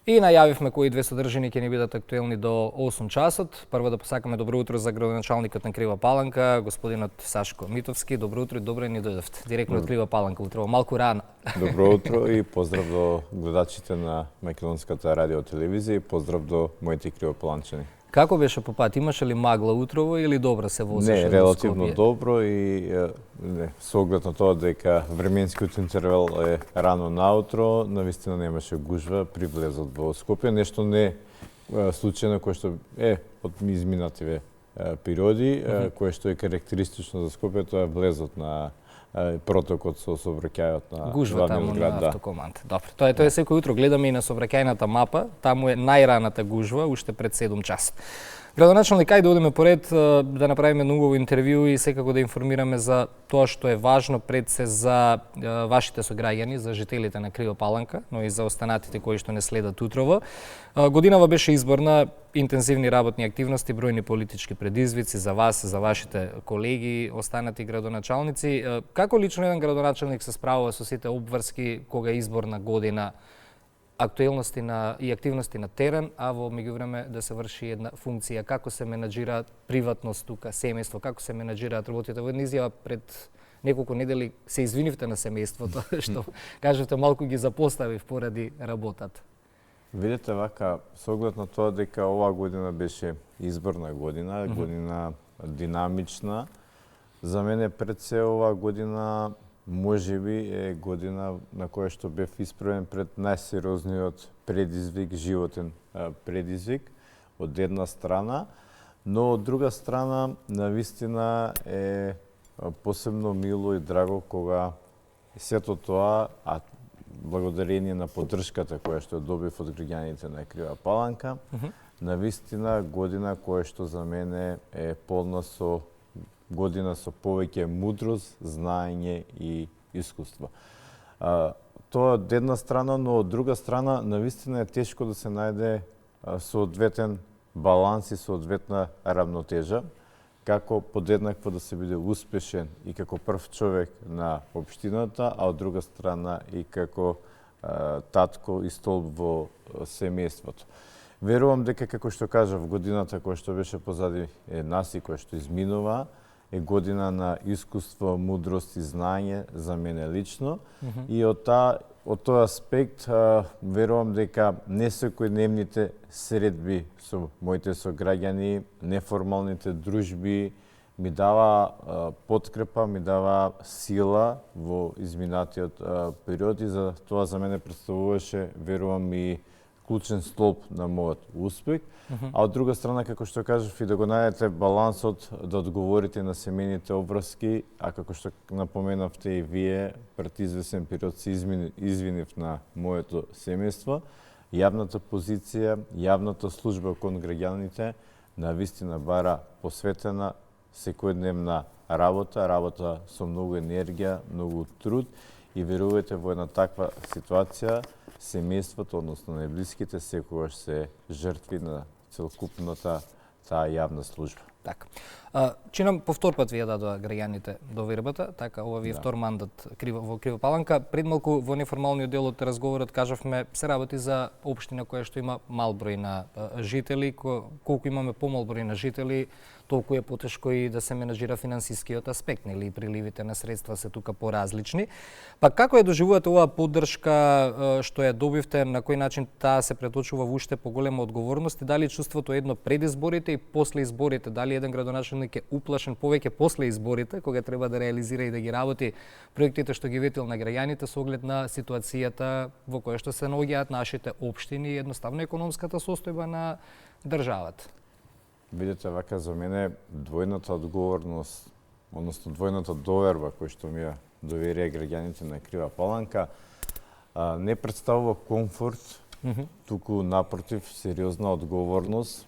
И најавивме кои две содржини ќе ни бидат актуелни до 8 часот. Прво да посакаме добро утро за градоначалникот на Крива Паланка, господинот Сашко Митовски. Добро утро и добро ни дојдовте. Директно од Крива Паланка, утрово малку рано. Добро утро и поздрав до гледачите на Македонската радио телевизија и поздрав до моите кривопаланчани. Како беше по пат? Имаше ли магла утрово или добро се возеше? Не, релативно добро и со оглед на тоа дека временскиот интервал е рано наутро, навистина немаше гужва при влезот во Скопје, нешто не случајно кое што е од изминативе периоди, кое што е карактеристично за Скопје, тоа е влезот на протокот со сообраќајот на гужва таму град, на автокоманд. Добро. Тоа е секој утро гледаме и на сообраќајната мапа, таму е најраната гужва уште пред 7 часот. Градоначалник, ајде да одиме поред да направиме ново интервју и секако да информираме за тоа што е важно пред се за вашите сограѓани, за жителите на Крива Паланка, но и за останатите кои што не следат утрово. Годинава беше изборна, интензивни работни активности, бројни политички предизвици за вас, за вашите колеги, останати градоначалници. Како лично еден градоначалник се справува со сите обврски кога е изборна година, актуелности и активности на терен, а во меѓувреме да се врши една функција, како се менаџира приватност тука, семејство, како се менаџираат работите. Во една изјава пред неколку недели се извинивте на семејството, што кажете малку ги запоставив поради работата. Видете вака, со оглед на тоа дека оваа година беше изборна година, година динамична, за мене пред се оваа година можеби е година на која што бев исправен пред најсериозниот предизвик, животен предизвик, од една страна, но од друга страна, навистина е посебно мило и драго кога сето тоа, а благодарение на поддршката која што добив од граѓаните на Крива Паланка, навистина година која што за мене е полна со година со повеќе мудрост, знаење и искуство. Тоа од една страна, но од друга страна, навистина е тешко да се најде соодветен баланс и соодветна равнотежа, како подеднакво да се биде успешен и како прв човек на општината, а од друга страна и како татко и столб во семејството. Верувам дека, како што кажав, годината која што беше позади нас и која што изминува, е година на искуство, мудрост и знаење за мене лично. И од тој аспект верувам дека не секојдневните средби со моите сограѓани, неформалните дружби ми дава подкрепа, ми дава сила во изминатиот период и за тоа за мене представуваше, верувам, и клучен столб на мојот успех, а од друга страна, како што кажав, и да го најдете балансот да одговорите на семејните обврски, а како што напоменавте и вие, пред извесен период се извинив на моето семејство, јавната позиција, јавната служба кон граѓаните навистина бара посветена секојдневна работа со многу енергија, многу труд и верувате во една таква ситуација семејството, односно најблиските, секогаш се жртви на целокупната таа јавна служба. Така. Чинам по втор пат ви ја дадоа граѓаните довербата, така ова ви е втор мандат во Крива Паланка. Пред малку во неформалниот дел од разговорот кажавме се работи за општина која што има мал број на жители, колку имаме помал број на жители, толку е потешко и да се менаџира финансискиот аспект, нели, приливите на средства се тука поразлични. Па како ја доживувате оваа поддршка што ја добивте, на кој начин таа се преточува во уште поголема одговорност и дали чувството едно пред изборите и после изборите, дали еден градоначалник е уплашен повеќе после изборите, кога треба да реализира и да ги работи проектите што ги ветил на граѓаните со оглед на ситуацијата во која што се наоѓаат нашите општини и едноставно економската состојба на државата? Видете, вака за мене двојната одговорност, односно двојната доверба која што ми ја доверија граѓаните на Крива Паланка, не представува комфорт, туку напротив сериозна одговорност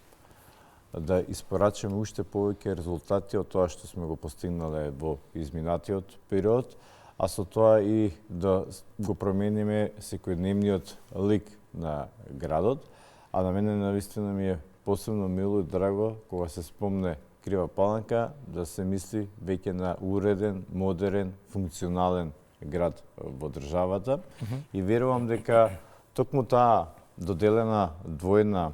да испорачаме уште повеќе резултати од тоа што сме го постигнале во изминатиот период, а со тоа и да го промениме секојдневниот лик на градот, а на мене навистина ми е посебно мило и драго кога се спомне Крива Паланка да се мисли веќе на уреден, модерен, функционален град во државата и верувам дека токму таа доделена двојна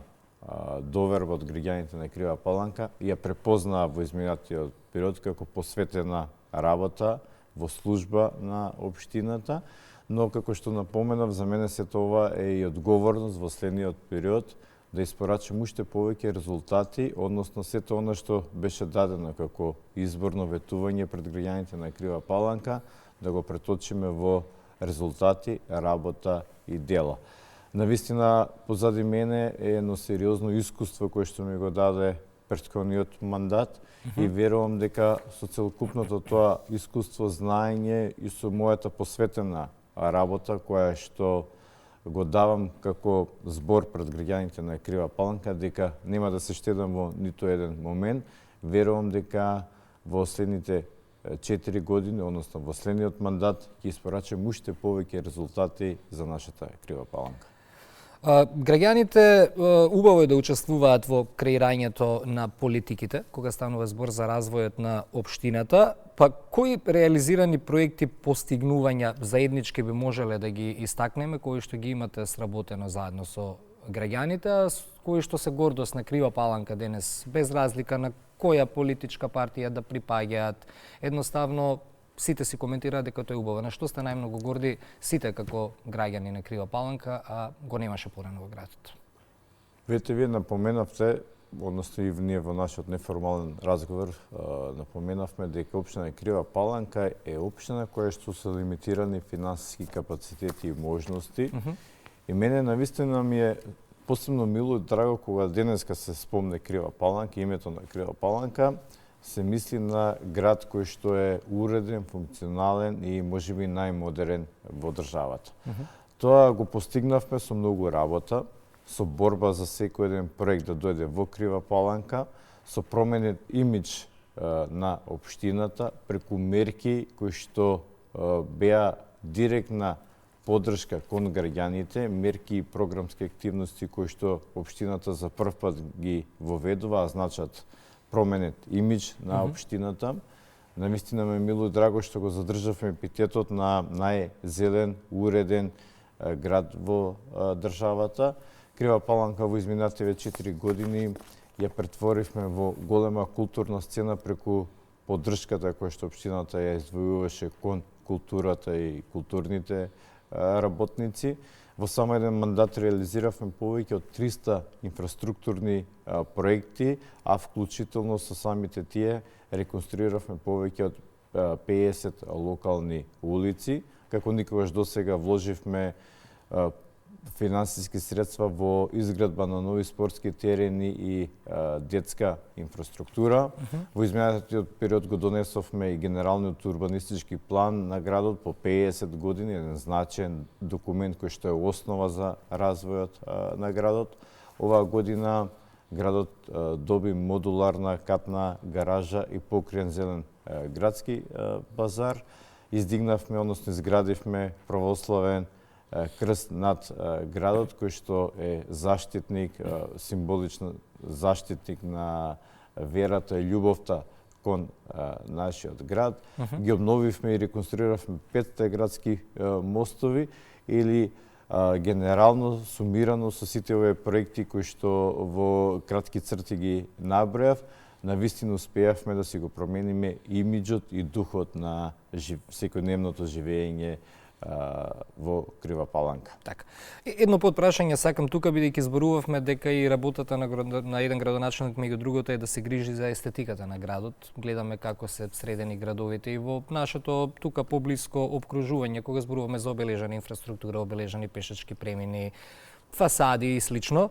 доверба од граѓаните на Крива Паланка, ја препознаа во изминатиот период како посветена работа во служба на општината, но како што напоменав, за мене сето ова е и одговорност во следниот период да испорачам уште повеќе резултати, односно сето она што беше дадено како изборно ветување пред граѓаните на Крива Паланка, да го преточиме во резултати, работа и дела. Навистина, позади мене е едно сериозно искуство кое што ми го даде претходниот мандат и верувам дека со целокупното тоа искуство, знаење и со мојата посветена работа која што го давам како збор пред граѓаните на Крива Паланка, дека нема да се штедам во ниту еден момент. Верувам дека во следните 4 години, односно во следниот мандат, ќе испорачам уште повеќе резултати за нашата Крива Паланка. Граѓаните убаво е да учествуваат во креирањето на политиките, кога станува збор за развојот на општината, па кои реализирани проекти, постигнувања заеднички би можеле да ги истакнеме, кои што ги имате сработено заедно со граѓаните, а кои што се гордост на Крива Паланка денес, без разлика на која политичка партија да припаѓаат, едноставно сите си коментираат дека тоа е убаво. На што сте најмногу горди сите како граѓани на Крива Паланка, а го немаше порано во градот? Вие напоменавте, односно и ние во нашиот неформален разговор напоменавме дека општина Крива Паланка е општина која што се лимитирани финансиски капацитети и можности. И мене навистина ми е посебно мило и драго кога денеска се спомне Крива Паланка, името на Крива Паланка, се мисли на град кој што е уреден, функционален и можеби најмодерен во државата. Тоа го постигнавме со многу работа, со борба за секој еден проект да дојде во Крива Паланка, со променет имидж на општината, преку мерки кои што беа директна поддршка кон граѓаните, мерки и програмски активности кои што општината за прв пат ги воведува, а значат променет имидж на општината. Навистина ме мило и драго што го задржавме епитетот на најзелен, уреден град во државата. Крива Паланка во изминативе 4 години ја претворивме во голема културна сцена преку поддршката која што општината ја издвојуваше кон културата и културните работници. Во само еден мандат реализиравме повеќе од 300 инфраструктурни проекти, а вклучително со самите тие реконструиравме повеќе од 50 локални улици. Како никогаш досега вложивме финансиски средства во изградба на нови спортски терени и детска инфраструктура. Во изминатиот период го донесовме и генералниот урбанистички план на градот по 50 години, еден значаен документ кој што е основа за развојот на градот. Оваа година градот доби модуларна капна гаража и покриен зелен градски базар. Издигнавме, односно изградивме православен крст над градот, кој што е заштитник, символично заштитник на верата и љубовта кон нашиот град. Ги обновивме и реконструиравме 5 градски мостови или генерално сумирано со сите овие проекти кои што во кратки црти ги набројав, навистина успеавме да си го промениме имиджот и духот на секојдневното живење во Крива Паланка. Така. Едно подпрашање сакам тука, бидејќи зборувавме дека и работата на еден градоначелник меѓу другото е да се грижи за естетиката на градот. Гледаме како се средени градовите и во нашето тука поблиско опкружување, кога зборуваме за обележана инфраструктура, обележани пешачки премини, фасади и слично.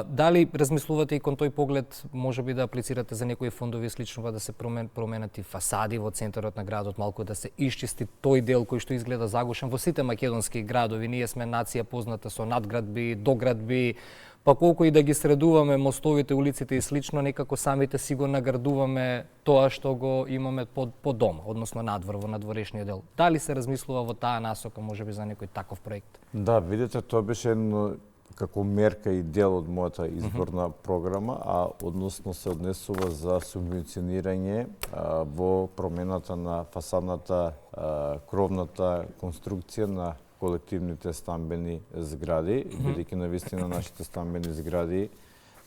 Дали размислувате и кон тој поглед можеби да аплицирате за некои фондови слично, да се променат и фасади во центарот на градот, малку да се исчисти тој дел кој што изгледа загушен во сите македонски градови. Ние сме нација позната со надградби, доградби, па колку и да ги средуваме мостовите, улиците и слично, некако самите си го наградуваме тоа што го имаме по дома, односно надвор, во надворешниот дел. Дали се размислува во таа насока можеби за некој таков проект? Да, видите, тоа беше едно како мерка и дел од мојата изборна програма, а односно се однесува за субвенционирање во промената на фасадната кровната конструкција на колективните стамбени згради, бидејќи навистина нашите стамбени згради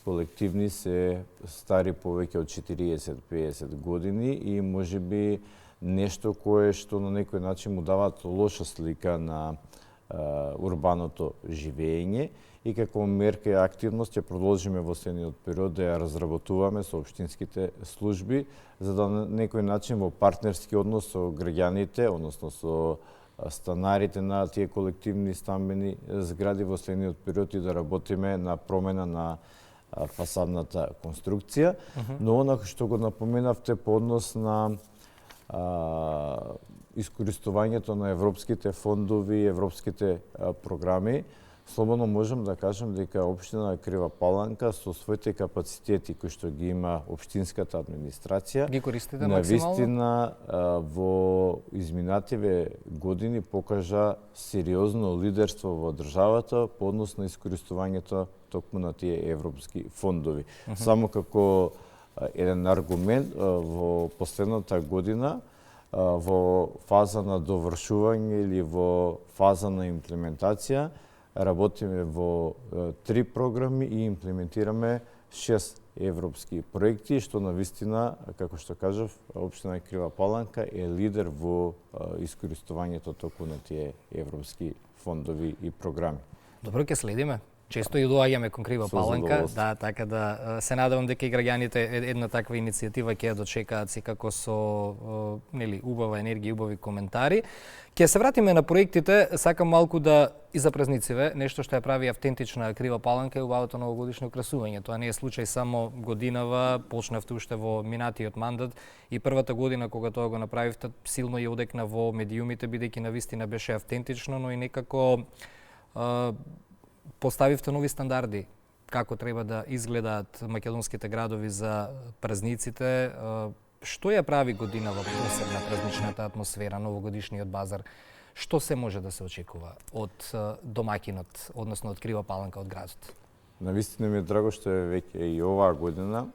колективни се стари повеќе од 40-50 години и можеби нешто кое што на некој начин му даваат лоша слика на урбаното живење и како мерка и активност ќе продолжиме во следниот период да ја разработуваме со општинските служби, за да на некој начин во партнерски однос со граѓаните, односно со станарите на тие колективни стамбени згради во следниот период и да работиме на промена на фасадната конструкција, но онака што го напоменавте по однос на искористувањето на европските фондови, европските програми, слободно можам да кажам дека општина Крива Паланка со своите капацитети кои што ги има општинската администрација, ги користите максимално? Навистина во изминативе години покажа сериозно лидерство во државата по однос на искористувањето токму на тие европски фондови. Само како еден аргумент, во последната година во фаза на довршување или во фаза на имплементација работиме во 3 програми и имплементираме 6 европски проекти, што навистина, како што кажав, општина Крива Паланка е лидер во искористувањето току на тие европски фондови и програми. Добро, ќе следиме. Често и доаѓаме кон Крива Паланка, да, така да се надевам дека и граѓаните една таква иницијатива ќе ја дочекаат секако со нели убава енергија и убави коментари. Ќе се вратиме на проектите, сакам малку да и за празнициве, нешто што ја прави автентична Крива Паланка е убавото новогодишно украсување. Тоа не е случај само годинава, почнавте уште во минатиот мандат и првата година кога тоа го направивте, силно ја одекна во медиумите бидејќи навистина беше автентично, но и некако поставивте нови стандарди како треба да изгледаат македонските градови за празниците. Што ја прави годинава посебна празничната атмосфера, новогодишниот базар? Што се може да се очекува од домаќинот, односно од Крива Паланка, од градот? Навистина ми е драго што е веќе и оваа година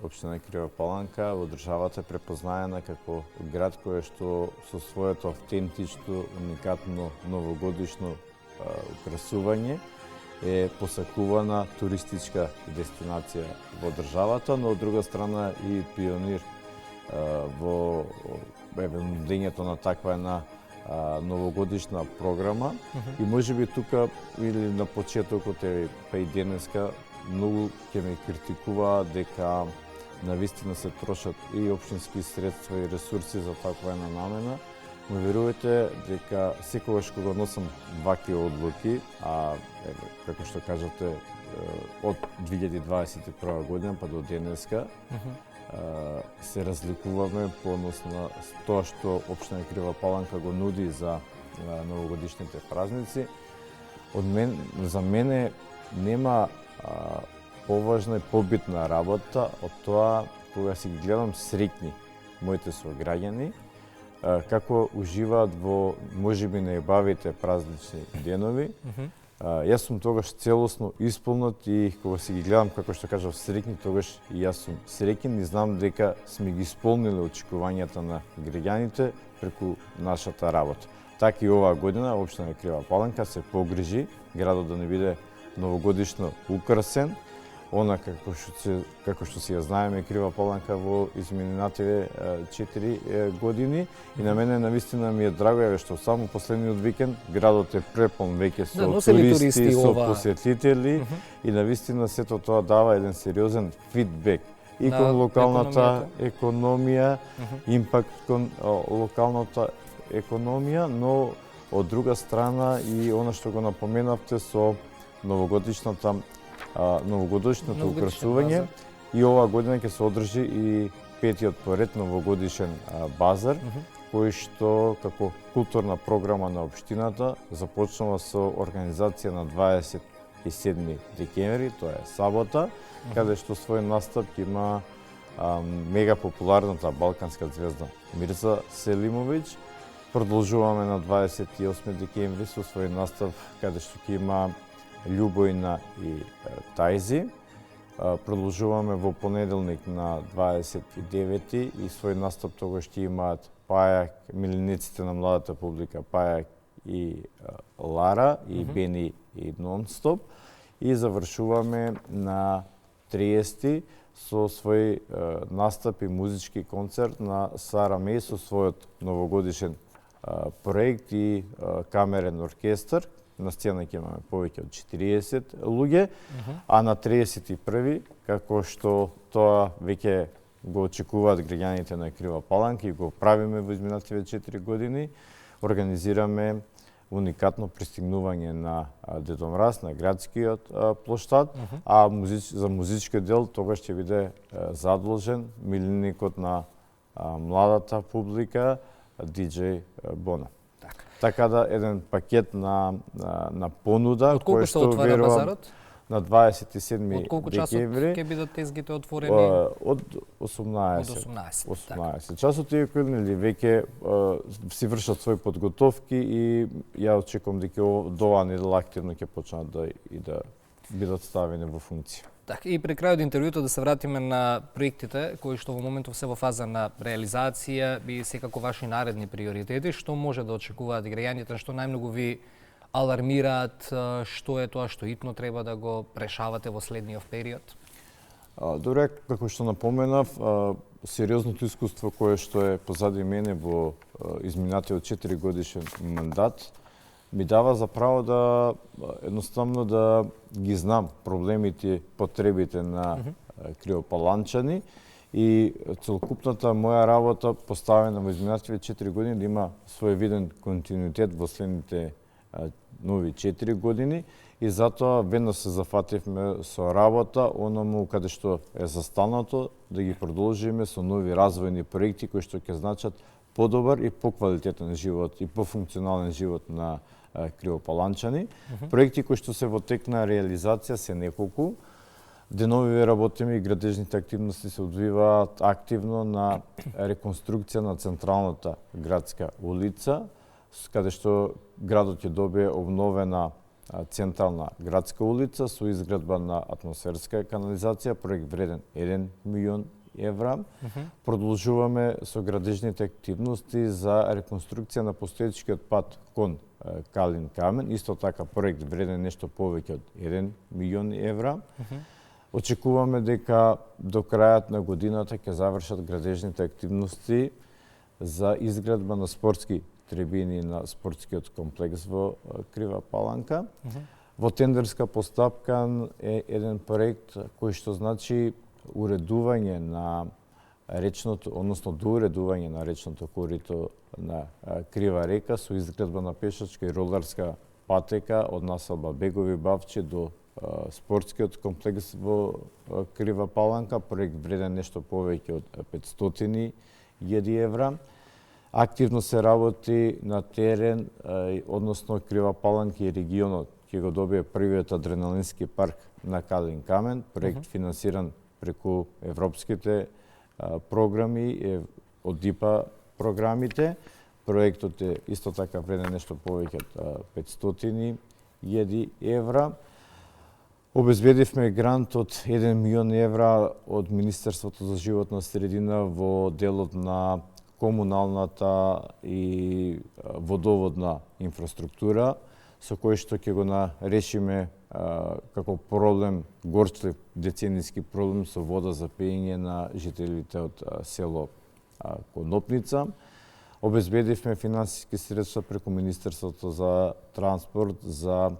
општина Крива Паланка во државата е препознаена како град кој што со своето автентично, уникатно новогодишно украсување е посакувана туристичка дестинација во државата, но од друга страна и пионир во нудењето на таква една новогодишна програма. И можеби тука или на почетокот па и денеска многу ќе ме критикуваат дека навистина се трошат и општински средства и ресурси за таква една намена. Но верувате дека секогаш кога носам вакви одлуки, како што кажате, од 2021 година па до денеска, се разликуваме по однос на тоа што општина Крива Паланка го нуди за новогодишните празници. За мене нема поважна и побитна работа од тоа кога си ги гледам среќни моите сограѓани, како уживаат во можеби најбавите празнични денови. Јас сум тогаш целосно исполнет и кога си ги гледам, како што кажав, среќни, тогаш и јас сум среќен и знам дека сме ги исполниле очекувањата на граѓаните преку нашата работа. Така и оваа година општина Крива Паланка се погрижи градот да не биде новогодишно украсен, како што си ја знаеме Крива Паланка во изминативе 4 години и на мене навистина ми е драго што само последниот викенд градот е препон веќе со туристи, со посетители и навистина сето тоа дава еден сериозен фидбек и кон локалната економија, импакт кон локалната економија, но од друга страна и она што го напоменавте со новогодишното украсување и оваа година ќе се одржи и петиот поред новогодишен базар, кој што како културна програма на општината започнува со организација на 27 декември, тоа е сабота, каде што свој настап има мега популарната балканска звезда Мирза Селимовиќ. Продолжуваме на 28 декември со свој настап каде што ќе има Љубојна и Тајзи. Продолжуваме во понеделник на 29 и свој настап тогаш ќе имаат Пајак, милениците на младата публика Пајак и Лара и Бени и Нонстоп и завршуваме на 30 со свој настап и музички концерт на Сара Меј со својот новогодишен проект и камерен оркестар. На сцена ќе имаме повеќе од 40 луѓе, а на 31 како што тоа веќе го очекуваат граѓаните на Крива Паланка и го правиме во изминативе 4 години, организираме уникатно пристигнување на Дедо Мраз на градскиот плоштад, а за музичкиот дел тогаш ќе биде задолжен миленикот на младата публика DJ Bona. Така да еден пакет на понуда кој што отвара базарот? На 27 Од колку часот ќе бидат тезгите отворени? Од 18 часот, иако нели веќе си вршат своји подготовки и ја очекувам дека до оваа недела активно ќе почнат да бидат ставени во функција. Така, и при крајот интервјуто да се вратиме на проектите кои што во моментов се во фаза на реализација и секако ваши наредни приоритети, што може да очекуваат граѓаните, што најмногу ви алармираат, што е тоа што итно треба да го решавате во следниот период? Добре, како што напоменав, сериозното искуство кое што е позади мене во изминатиот 4 годишен мандат ми дава за право да едноставно да ги знам проблемите, потребите на кривопаланчани и целокупната моја работа поставена во изминативе 4 години да има свој виден континуитет во следните нови 4 години и затоа веднаш се зафативме со работа оному каде што е застанато да ги продолжиме со нови развојни проекти кои што ќе значат подобар и поквалитетен живот и пофункционален живот на кривопаланчани. Проекти кои што се во тек на реализација се неколку. Денови работиме и градежните активности се одвиваат активно на реконструкција на централната градска улица, каде што градот ќе добие обновена централна градска улица со изградба на атмосферска канализација, проект вреден 1 милион евра. Продолжуваме со градежните активности за реконструкција на постоечкиот пат кон Калин Камен, исто така проект вреден нешто повеќе од 1 милион евра. Очекуваме дека до крајот на годината ќе завршат градежните активности за изградба на спортски трибини на спортскиот комплекс во Крива Паланка. Во тендерска постапка е еден проект кој што значи уредување на речното, односно доуредување на речното корито на Крива река со изградба на пешачка и роларска патека од населба Бегови Бавче до спортскиот комплекс во Крива Паланка, проект вреден нешто повеќе од 500.000 евра. Активно се работи на терен, односно Крива Паланка и регионот ќе го добие првиот адреналински парк на Калин Камен, проект финансиран преку европските програми од ДИПА програмите. Проектот е исто така вреден нешто повеќе од 500.000 евра. Обезбедивме грант од 1 милион евра од Министерството за животна средина во делот на комуналната и водоводна инфраструктура, со кој што ќе го решиме како проблем, горчлив деценијски проблем со вода за пиење на жителите од село Конопница. Обезбедивме финансиски средства преку Министерството за транспорт за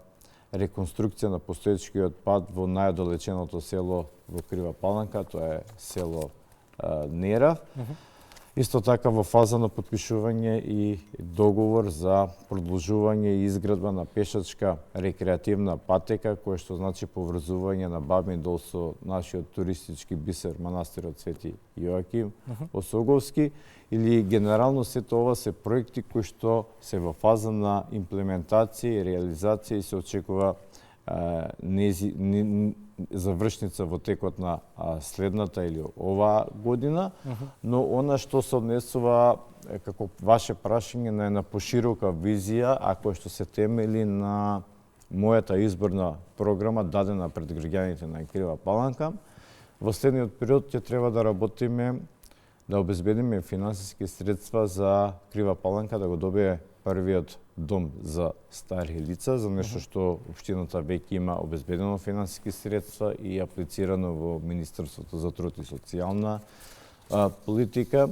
реконструкција на постоечкиот пат во најоддалеченото село во Крива Паланка, тоа е село Нерав. Исто така во фаза на потпишување и договор за продолжување и изградба на пешачка рекреативна патека, која што значи поврзување на Бабин Дол со нашиот туристички бисер манастирот Свети Јоаким Осоговски, или генерално сето ова се проекти кои што се во фаза на имплементација и реализација и се очекува завршница во текот на следната или оваа година, но она што се однесува како ваше прашање на една поширока визија, а која што се темели на мојата изборна програма дадена пред граѓаните на Крива Паланка. Во следниот период ќе треба да работиме да обезбедиме финансиски средства за Крива Паланка да го добие првиот дом за стари лица, за нешто што општината веќе има обезбедено финансиски средства и аплицирано во Министерството за труд и социјална политика.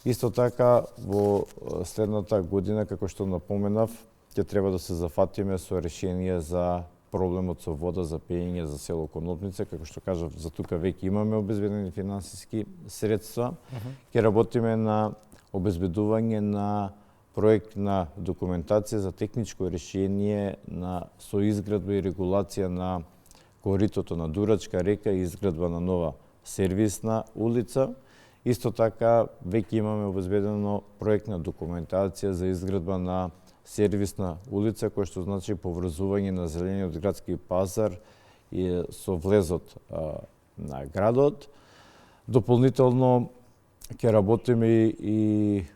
Исто така, во следната година, како што напоменав, ќе треба да се зафатиме со решение за проблемот со вода за пиење за село Конопница, како што кажав, за тука веќе имаме обезбедени финансиски средства. Ќе работиме на обезбедување на проектна документација за техничко решение на соизградба и регулација на коритото на Дурачка река и изградба на нова сервисна улица. Исто така, веќе имаме обезбедено проектна документација за изградба на сервисна улица, која што значи поврзување на зелениот градски пазар и со влезот на градот. Дополнително ќе работиме и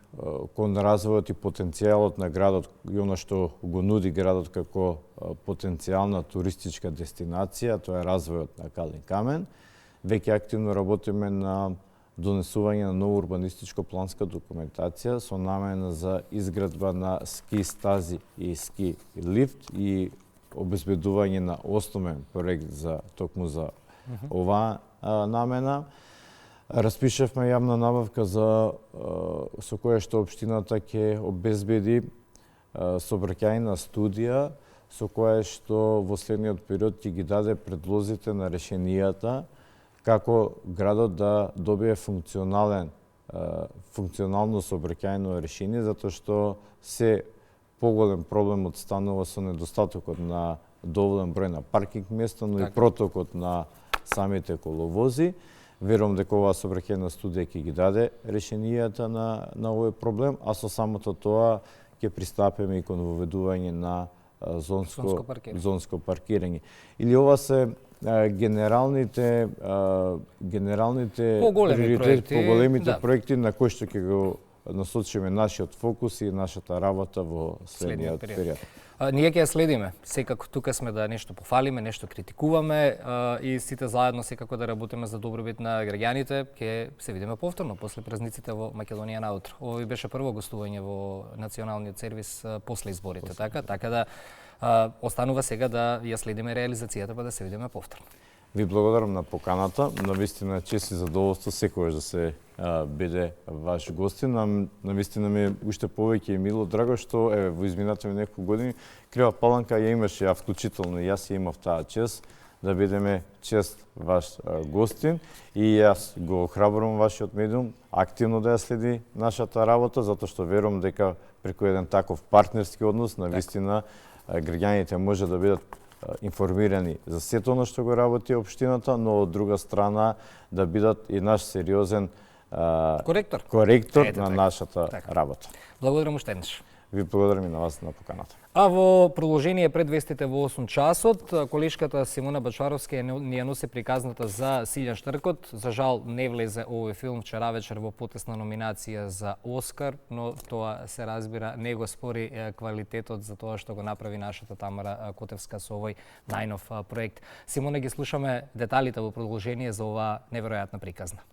кон развојот и потенцијалот на градот и она што го нуди градот како потенцијална туристичка дестинација, тоа е развојот на Калин камен. Веќе активно работиме на донесување на нова урбанистичко планска документација со намена за изградба на ски стази и ски лифт и обезбедување на основен проект за токму за оваа намена. Распишавме јавна набавка со која што општината ќе обезбеди сообраќајна студија со која што во следниот период ќе ги даде предлозите на решенијата како градот да добие функционално сообраќајно решение, затоа што се поголем проблемот станува со недостатокот на доволен број на паркинг места, но и протокот на самите коловози. Верувам дека оваа сообраќајна студија ќе ги даде решенијата на овој проблем, а со самото тоа ќе пристапиме и кон воведување на зонско паркирање. Или ова се генералните поголемите проекти на кои што ќе го насочиме нашиот фокус и нашата работа во следниот период. Ние ќе ја следиме. Секако тука сме да нешто пофалиме, нешто критикуваме и сите заедно секако да работиме за добробит на граѓаните. Ќе се видиме повторно после празниците во Македонија наутро. Ова ви беше прво гостување во националниот сервис после изборите, така да останува сега да ја следиме реализацијата па да се видиме повторно. Ви благодарам на поканата. Навистина чест и задоволство секогаш да се биде ваш гостин. Навистина ми е уште повеќе мило драго што во изминатите неколку години Крива Паланка ја имаше, вклучително и јас ја имав таа чест да бидеме чест ваш гостин и јас го охрабрувам вашиот медиум активно да ја следи нашата работа, затоа што верувам дека преку еден таков партнерски однос навистина граѓаните може да бидат информирани за сето оно што го работи општината, но од друга страна да бидат и наш сериозен коректор на нашата работа. Благодарам уште еднаш. Ви благодарам и на вас на поканата. А во продолжение пред вестите во 8 часот, колешката Симона Бачаровска ни ја носи приказната за Силјан Штркот. За жал не влезе овој филм вчера вечер во потесна номинација за Оскар, но тоа се разбира не го спори квалитетот за тоа што го направи нашата Тамара Котевска со овој најнов проект. Симона, ги слушаме деталите во продолжение за оваа неверојатна приказна.